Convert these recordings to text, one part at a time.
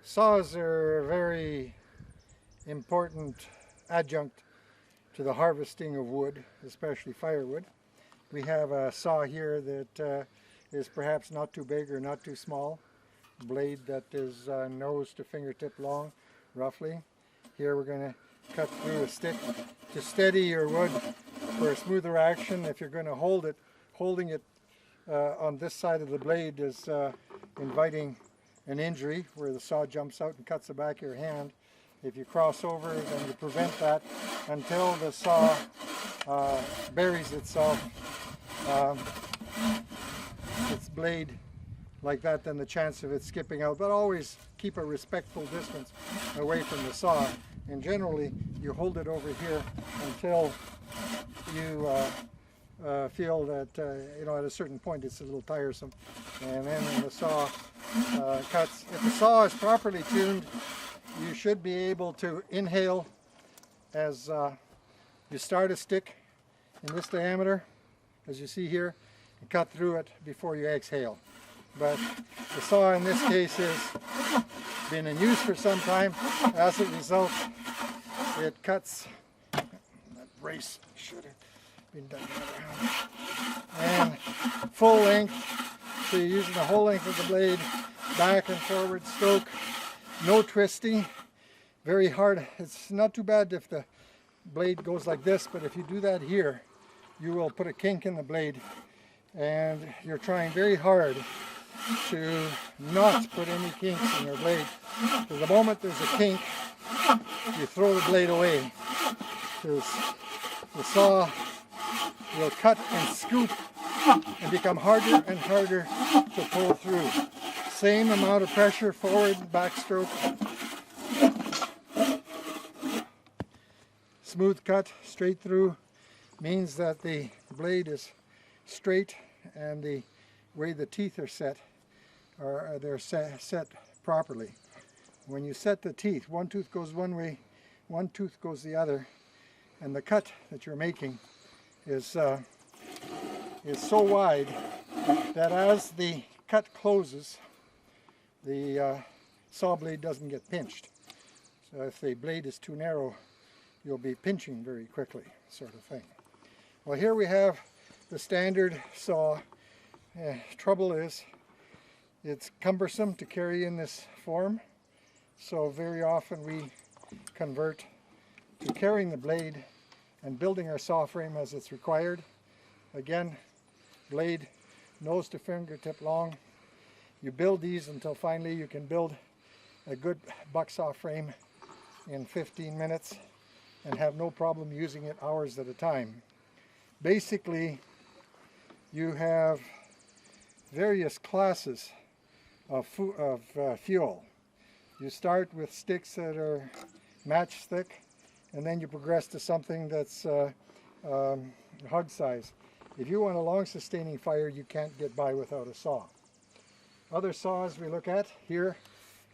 Saws are a very important adjunct to the harvesting of wood, especially firewood. We have a saw here that is perhaps not too big or not too small. Blade that is nose to fingertip long, roughly. Here we're going to cut through a stick to steady your wood for a smoother action. If you're going to hold it, holding it on this side of the blade is inviting an injury where the saw jumps out and cuts the back of your hand. If you cross over, then you prevent that until the saw buries itself, its blade like that, then the chance of it skipping out. But always keep a respectful distance away from the saw. And generally, you hold it over here until you feel that, at a certain point it's a little tiresome. And then when the saw cuts, if the saw is properly tuned, you should be able to inhale as you start a stick in this diameter, as you see here, and cut through it before you exhale. But the saw in this case has been in use for some time. As a result, it cuts, that brace should have been done and full length, so you're using the whole length of the blade, back and forward stroke, no twisting, very hard. It's not too bad if the blade goes like this, but if you do that here, you will put a kink in the blade, and you're trying very hard to not put any kinks in your blade. Because the moment there's a kink, you throw the blade away, because the saw will cut and scoop and become harder and harder to pull through. Same amount of pressure, forward, backstroke. Smooth cut, straight through, means that the blade is straight, and the way the teeth are set, they're set properly. When you set the teeth, one tooth goes one way, one tooth goes the other, and the cut that you're making is so wide that as the cut closes, the saw blade doesn't get pinched. So if the blade is too narrow, you'll be pinching very quickly, sort of thing. Well, here we have the standard saw. Trouble is, it's cumbersome to carry in this form, so very often we convert to carrying the blade and building our saw frame as it's required. Again, blade nose to fingertip long. You build these until finally you can build a good buck saw frame in 15 minutes and have no problem using it hours at a time. Basically, you have various classes of fuel. You start with sticks that are matchstick, and then you progress to something that's hug size. If you want a long sustaining fire, you can't get by without a saw. Other saws we look at here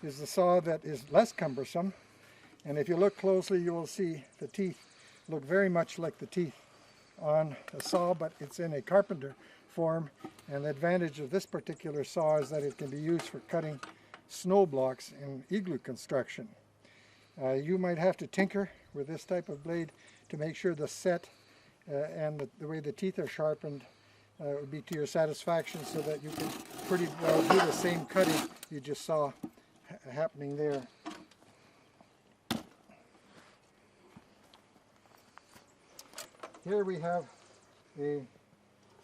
is the saw that is less cumbersome, and if you look closely you will see the teeth look very much like the teeth on a saw, but it's in a carpenter form, and the advantage of this particular saw is that it can be used for cutting snow blocks in igloo construction. You might have to tinker with this type of blade to make sure the set and the way the teeth are sharpened would be to your satisfaction, so that you can pretty well do the same cutting you just saw happening there. Here we have a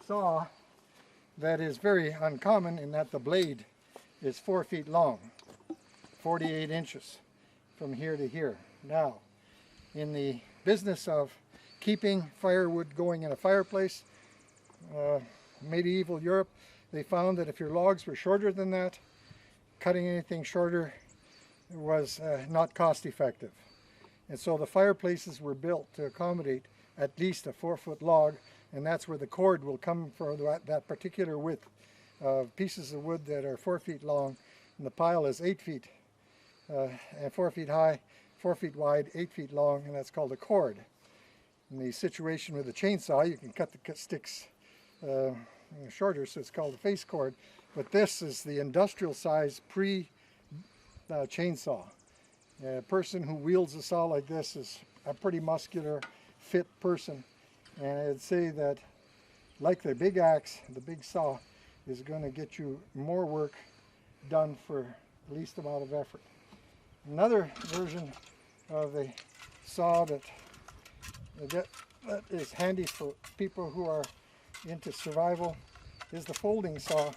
saw that is very uncommon in that the blade is 4 feet long, 48 inches from here to here. Now, in the business of keeping firewood going in a fireplace, medieval Europe, they found that if your logs were shorter than that, cutting anything shorter was not cost effective. And so the fireplaces were built to accommodate at least a 4-foot log, and that's where the cord will come for that particular width of pieces of wood that are 4 feet long, and the pile is 8 feet and 4 feet high, 4 feet wide, 8 feet long, and that's called a cord. In the situation with a chainsaw, you can cut the sticks shorter, so it's called a face cord, but this is the industrial size chainsaw. A person who wields a saw like this is a pretty muscular, fit person, and I'd say that, like the big axe, the big saw is going to get you more work done for the least amount of effort. Another version of the saw that is handy for people who are into survival is the folding saw,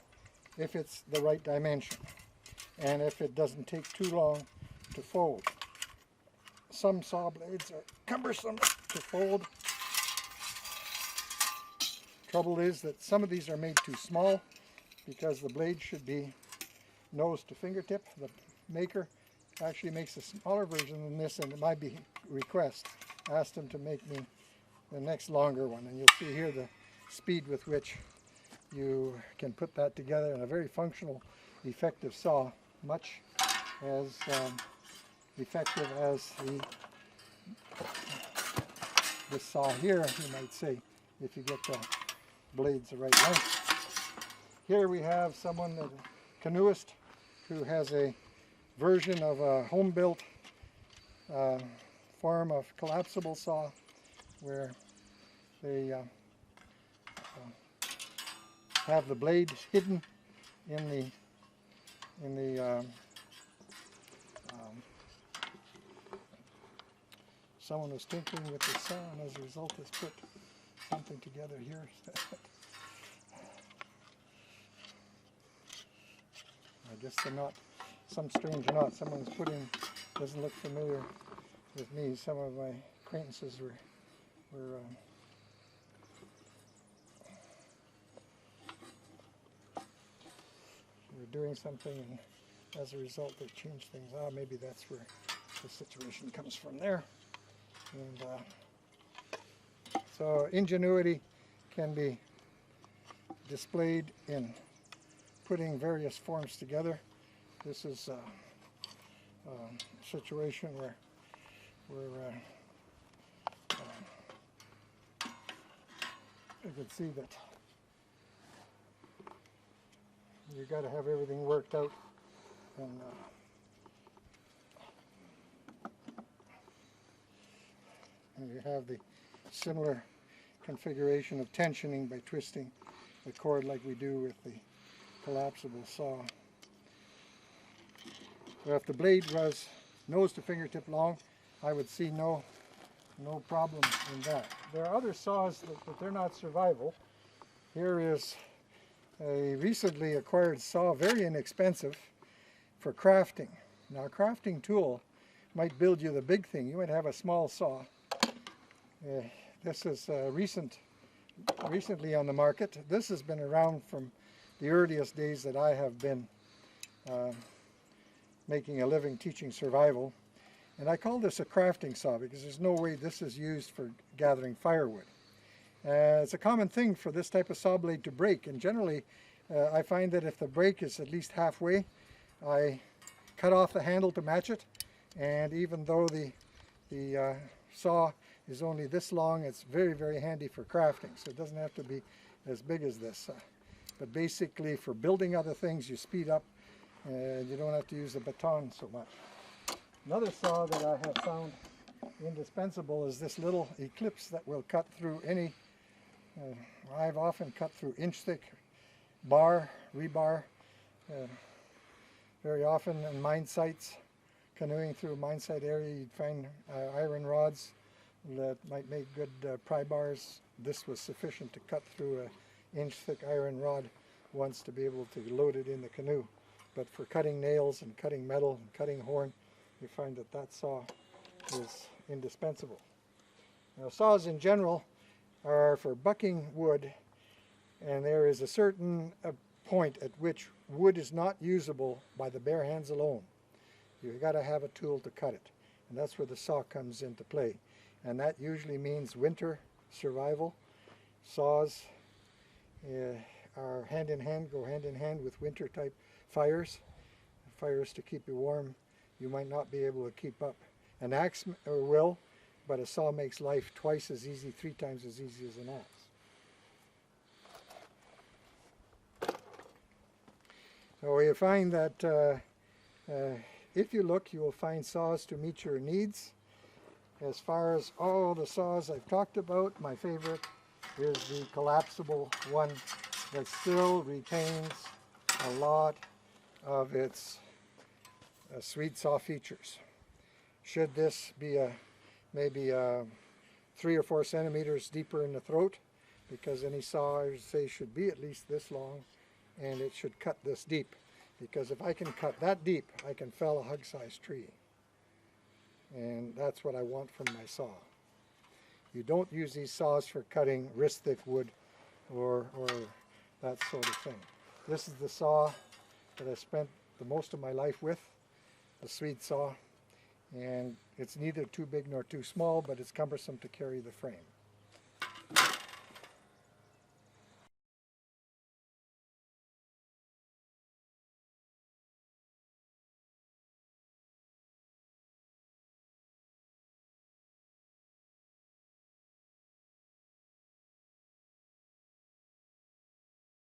if it's the right dimension and if it doesn't take too long to fold. Some saw blades are cumbersome to fold. Trouble is that some of these are made too small because the blade should be nose to fingertip. The maker actually makes a smaller version than this, and at my request asked him to make me the next longer one, and you'll see here the speed with which you can put that together in a very functional, effective saw, much as effective as this saw here, you might say, if you get the blades the right length. Here we have someone, a canoeist, who has a version of a home-built form of collapsible saw where they have the blade hidden in the someone was tinkering with the saw, and as a result has put something together here. I guess the knot, some strange knot someone's put in, doesn't look familiar with me. Some of my acquaintances were doing something, and as a result they changed things. Maybe that's where the situation comes from there. And so ingenuity can be displayed in putting various forms together. This is a situation where you can see that you've got to have everything worked out, and you have the similar configuration of tensioning by twisting the cord like we do with the collapsible saw. So if the blade was nose to fingertip long, I would see no problem in that. There are other saws that they're not survival. Here is a recently acquired saw, very inexpensive, for crafting. Now a crafting tool might build you the big thing. You might have a small saw. This is recently on the market. This has been around from the earliest days that I have been making a living teaching survival. And I call this a crafting saw because there's no way this is used for gathering firewood. It's a common thing for this type of saw blade to break, and generally I find that if the break is at least halfway, I cut off the handle to match it, and even though the saw is only this long, it's very, very handy for crafting, so it doesn't have to be as big as this. But basically for building other things, you speed up and you don't have to use the baton so much. Another saw that I have found indispensable is this little eclipse that will cut through any, I've often cut through inch-thick rebar, very often in mine sites, canoeing through a mine site area, you'd find iron rods that might make good pry bars. This was sufficient to cut through an inch-thick iron rod once to be able to load it in the canoe. But for cutting nails and cutting metal and cutting horn, you find that saw is indispensable. Now saws in general are for bucking wood, and there is a certain point at which wood is not usable by the bare hands alone. You've got to have a tool to cut it, and that's where the saw comes into play. And that usually means winter survival. Saws are hand in hand, go hand in hand with winter type fires to keep you warm. You might not be able to keep up. An axe will, but a saw makes life twice as easy, 3 times as easy as an axe. So you find that if you look, you will find saws to meet your needs. As far as all the saws I've talked about, my favorite is the collapsible one that still retains a lot of its sweet saw features. Should this be maybe 3 or 4 centimeters deeper in the throat, because any saw I say should be at least this long, and it should cut this deep, because if I can cut that deep, I can fell a hug-sized tree, and that's what I want from my saw. You don't use these saws for cutting wrist-thick wood or that sort of thing. This is the saw that I spent the most of my life with, the Swede saw, and it's neither too big nor too small, but it's cumbersome to carry the frame.